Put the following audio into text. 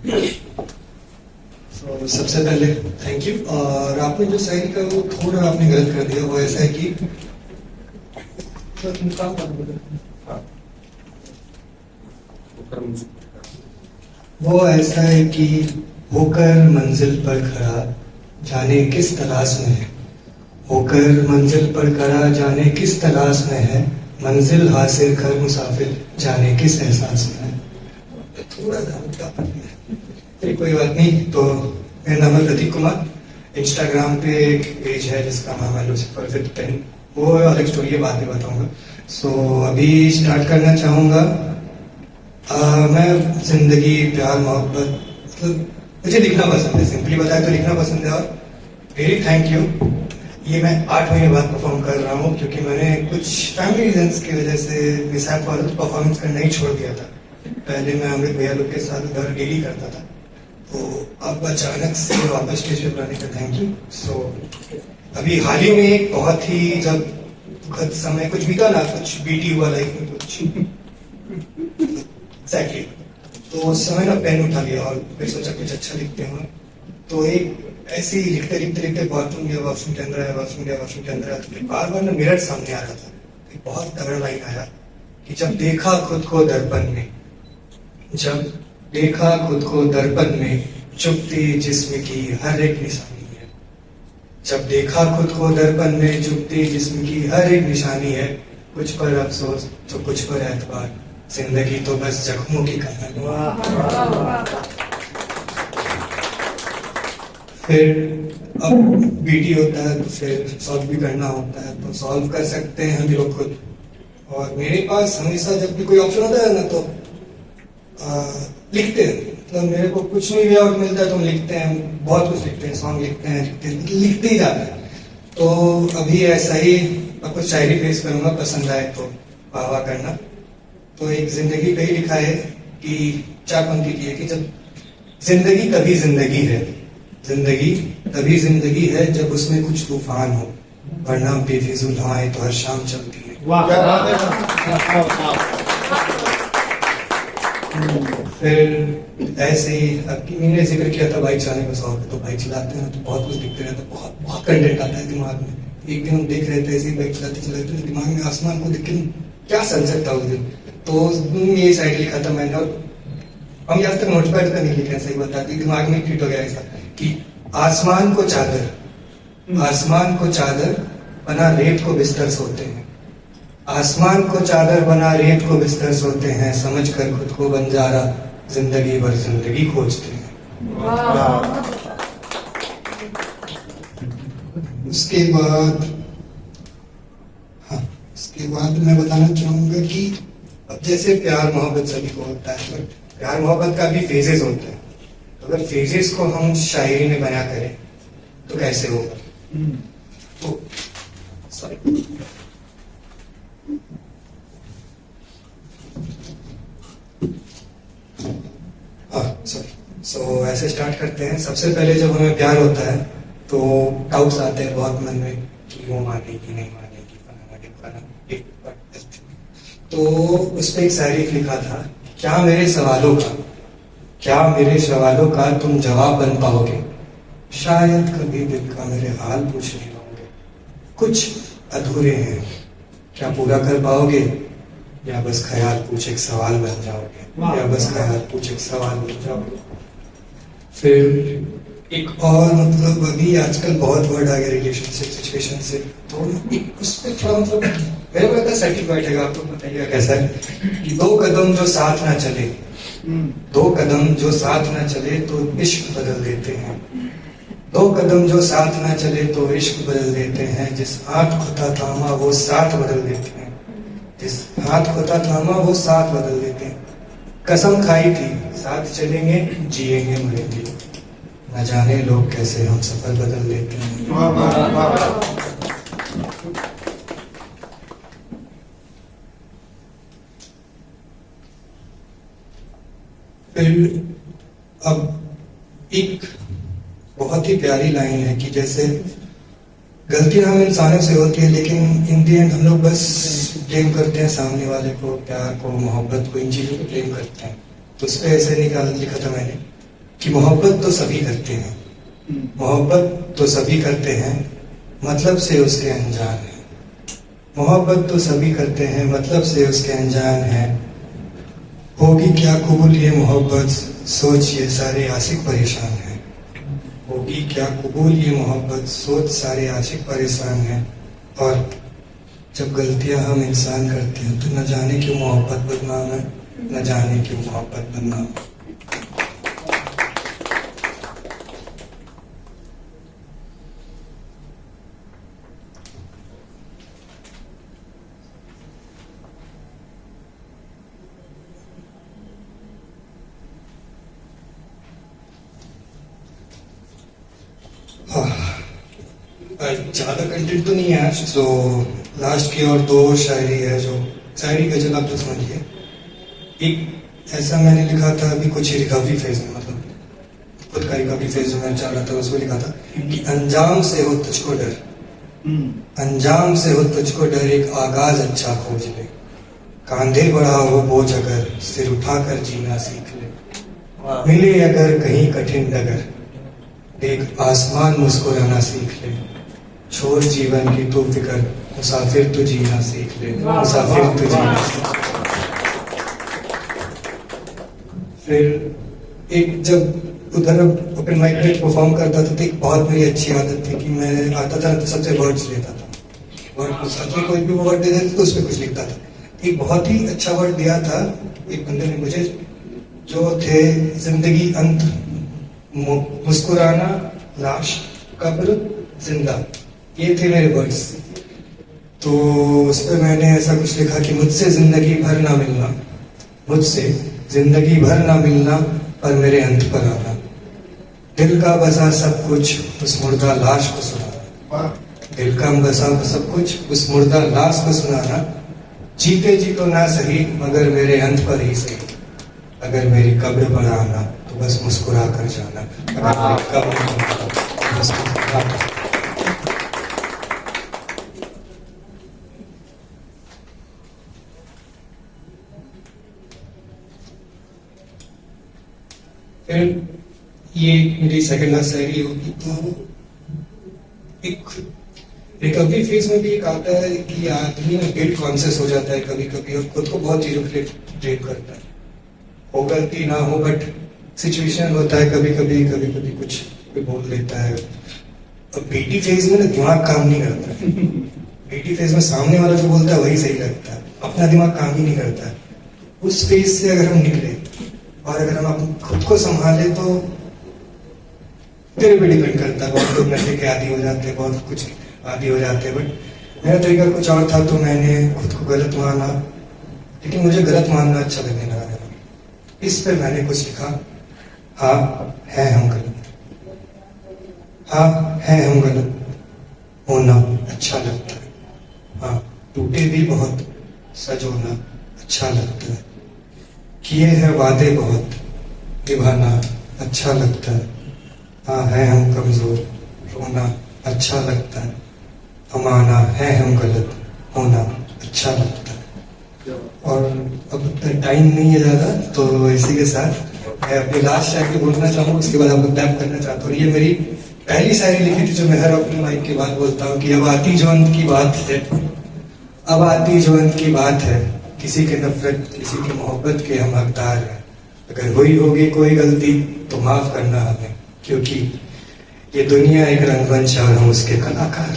तो सबसे पहले थैंक यू। और आपने जो शायरी का वो थोड़ा आपने गलत कर दिया। वो ऐसा है कि वो ऐसा है कि होकर मंजिल पर खड़ा जाने किस तलाश में है, होकर मंजिल पर खड़ा जाने किस तलाश में है, मंजिल हासिल कर मुसाफिर जाने किस एहसास में है। थोड़ा सा फिर कोई बात नहीं। तो मेरा नाम है प्रतीक कुमार। इंस्टाग्राम पे एक पेज है जिसका नाम है लूसीफर विद पेन। वो अलग स्टोरी है, बाद में बताऊंगा। सो अभी स्टार्ट करना चाहूंगा। मैं जिंदगी, प्यार, मोहब्बत, मतलब मुझे लिखना पसंद है। सिंपली बताया तो लिखना पसंद है। और वेरी थैंक यू। ये मैं 8 महीने बाद परफॉर्म कर रहा हूँ क्योंकि मैंने कुछ फैमिली रीजंस की वजह से मिसहैप वाला परफॉर्मेंस करना ही छोड़ दिया था। पहले मैं अमृत भैया लोग के साथ घर डेली करता था, तो अब अचानक से वापस स्टेज पे बुलाने का थैंक यू। सो अभी हाल ही में एक बहुत ही जब दुखद समय कुछ बीता ना, कुछ बीटी हुआ लाइफ में कुछ एग्जैक्टली, तो उस समय ना पेन उठा लिया और फिर सोचा कुछ अच्छा लिखते हैं। तो एक ऐसे ही लिखते लिखते लिखते बाथरूम गया, वॉशरूम के अंदर आया, वॉशरूम गया, वॉशरूम के अंदर आया, तो बार बार ना मिरर सामने आ रहा था। एक बहुत तगड़ा लाइन आया कि जब देखा खुद को दर्पण में, जब देखा खुद को दर्पण में, चुभती जिस्म की हर एक निशानी है। जब देखा खुद को दर्पण में, चुभती जिस्म की हर एक निशानी है। कुछ पर अफसोस तो कुछ पर एतबार, जिंदगी तो बस जख्मों की कहानी। फिर अब बीटी होता है तो फिर सॉल्व भी करना होता है, तो सॉल्व कर सकते हैं हम लोग खुद। और मेरे पास हमेशा जब भी कोई ऑप्शन होता है ना तो लिखते हैं। मतलब मेरे को कुछ नहीं वे आउट मिलता है तो हम लिखते हैं, बहुत कुछ लिखते हैं, सॉन्ग लिखते हैं, लिखते ही जाते हैं। तो अभी ऐसा ही मैं कुछ शायरी पेश करूंगा, पसंद आए तो वाह वाह करना। तो एक जिंदगी पे ही लिखा है कि 4 पंक्ति की है कि जब जिंदगी तभी जिंदगी है, जिंदगी तभी जिंदगी है जब उसमें कुछ तूफान हो, वरना बेफिजूल हवाएं तो हर शाम चलती है। फिर ऐसे ही अब मैंने जिक्र किया था बाइक चलाने का शौक है, तो बाइक चलाते हैं तो बहुत कुछ दिखते रहता है, बहुत बहुत कंटेंट आता है दिमाग में। एक दिन हम देख रहे थे ऐसे ही बाइक चलाते चलाते दिमाग में आसमान को देख के क्या सनसेट था उस दिन। तो उस दिन ये शायरी लिखा था मैंने, और हम आज तक नोटपैड पे नहीं लिखे, सही बताते दिमाग में फिट हो गया ऐसा कि आसमान को चादर, आसमान को चादर बना रेत को बिस्तर सोते हैं, आसमान को चादर बना रेत को बिस्तर सोते हैं, समझ कर खुद को बंजारा जिंदगी भर जिंदगी खोजते हैं। उसके बाद उसके बाद मैं बताना चाहूंगा कि अब जैसे प्यार मोहब्बत सभी को होता है, बट प्यार मोहब्बत का भी फेजेस होते हैं। तो अगर फेजेस को हम शायरी में बयां करें तो कैसे होगा। तो सॉरी सो ऐसे स्टार्ट करते हैं। सबसे पहले जब हमें प्यार होता है तो डाउट्स आते हैं बहुत मन में कि वो मानेगी नहीं मानेगी, तो उस पर एक शायरी लिखा था, क्या मेरे सवालों का, क्या मेरे सवालों का तुम जवाब बन पाओगे, शायद कभी दिल का मेरे हाल पूछ नहीं पाओगे, कुछ अधूरे हैं क्या पूरा कर पाओगे, या बस ख्याल पूछ एक सवाल बन जाओगे, या बस ख्याल पूछ एक सवाल बन जाओगे। फिर एक और मतलब अभी आजकल बहुत वर्ड आ गया रिलेशनशिप सिचुएशन से, तो एक उस पर थोड़ा मतलब मेरे को लगता है सर्टिफाइड है, आपको बताइएगा कैसा है कि 2 कदम जो साथ ना चले, 2 कदम जो साथ ना चले तो इश्क बदल देते हैं, 2 कदम जो साथ ना चले तो इश्क बदल देते हैं, जिस हाथ खुदा थामा वो साथ बदल देते हैं, जिस हाथ खुदा थामा वो साथ बदल देते हैं, कसम खाई थी साथ चलेंगे जिएंगे मरेंगे, न जाने लोग कैसे हम सफर बदल लेते हैं। फिर अब एक बहुत ही प्यारी लाइन है कि जैसे गलतियां हम इंसानों से होती है, लेकिन इन दी एंड हम लोग बस ब्लेम करते हैं सामने वाले को, प्यार को, मोहब्बत को, इन चीजों को ब्लेम करते हैं। तो उस पर ऐसे लिखा था मैंने कि मोहब्बत तो सभी करते हैं, मोहब्बत तो सभी करते हैं, मतलब से उसके अनजान है। मोहब्बत तो सभी करते हैं, मतलब से उसके अनजान है। होगी क्या कबूल ये मोहब्बत, सोच ये सारे आशिक परेशान हैं। होगी क्या कबूल ये मोहब्बत, सोच सारे आशिक परेशान हैं। और जब गलतियां हम इंसान करते हैं तो न जाने क्यों मोहब्बत बदनाम है, न जाने क्यों मोहब्बत बदनाम है। ज़्यादा कंटेंट तो नहीं है आज, तो लास्ट की और दो शायरी है, जो शायरी गजल आप तो समझिए। एक ऐसा मैंने लिखा था अभी कुछ रिकवरी फेज में, मतलब खुद का रिकवरी फेज में चल रहा था, उसमें लिखा था कि अंजाम से हो तुझको डर, अंजाम से हो तुझको डर, एक आगाज अच्छा खोज ले। कांधे बढ़ा हो बोझ अगर, सिर उठाकर जीना सीख ले। मिले अगर कहीं कठिन डगर, देख आसमान मुस्कुराना सीख ले। छोड़ जीवन की तू फिकर, मुसाफिर तू जीना सीख ले, मुसाफिर तू जीना सीख ले। फिर एक जब उधर ओपन माइक में परफॉर्म करता था तो एक बहुत मेरी अच्छी आदत थी कि मैं आता था तो सबसे वर्ड्स लेता था, वर्ड साथ में कोई भी वर्ड दे देते तो उस पर कुछ लिखता था। एक बहुत ही अच्छा वर्ड दिया था एक बंदे ने मुझे, जो थे जिंदगी अंत, मुस्कुराना, लाश, कब्र, जिंदा, ये थे मेरे वर्ड्स। तो उस पर मैंने ऐसा कुछ लिखा कि मुझसे जिंदगी भर ना मिलना, मुझसे जिंदगी भर ना मिलना, पर मेरे अंत पर आना। दिल का बसा सब कुछ उस मुर्दा लाश को सुनाना, दिल का बसा सब कुछ उस मुर्दा लाश को सुनाना। जीते जी तो ना सही मगर मेरे अंत पर ही सही, अगर मेरी कब्र पर आना तो बस मुस्कुरा कर जाना, अगर मेरी कब्र पर आना तो बस मुस्कुरा कर। फिर ये मेरी सेकंड लास्ट शायरी होगी। तो एक रिकवरी फेज में भी एक आता है कि आदमी ना गिल्ट कॉन्शियस हो जाता है कभी कभी और खुद को बहुत चीजों के लिए ब्लेम करता है। हो गलती ना हो बट सिचुएशन होता है, कभी कभी कुछ भी बोल लेता है। और बीटी फेज में ना दिमाग काम नहीं करता है। बीटी फेज में सामने वाला जो बोलता है वही सही लगता है, अपना दिमाग काम ही नहीं करता है। उस फेज से अगर हम निकले और अगर हम अपने खुद को संभाले तो तेरे पे डिपेंड करता है। बहुत लोग नशे के आदी हो जाते हैं, बहुत कुछ आदी हो जाते हैं, बट मेरा तरीका कुछ और था। तो मैंने खुद को गलत माना, लेकिन मुझे गलत मानना अच्छा लगने लगा। इस पे मैंने कुछ लिखा, हाँ है हम गलत, हाँ है हम गलत, होना अच्छा लगता है। हाँ टूटे भी बहुत, सजोना अच्छा लगता है। किए हैं वादे बहुत, निभाना अच्छा लगता है। हाँ है हम कमजोर, रोना अच्छा लगता है। हमाना है हम गलत, होना अच्छा लगता है। और अब टाइम नहीं है ज्यादा, तो इसी के साथ मैं अपनी लास्ट शायरी बोलना चाहूँगा, उसके बाद आपको टैप करना चाहता हूँ। ये मेरी पहली शायरी लिखी थी जो मैं हर अपने माइक के बाद बोलता हूँ कि अब आती जो अंत की बात है, अब आती जो अंत की बात है। किसी के नफरत किसी की मोहब्बत के हम हकदार हैं। अगर हुई होगी कोई गलती तो माफ करना हमें, क्योंकि ये दुनिया एक रंगमंच है और हम उसके कलाकार।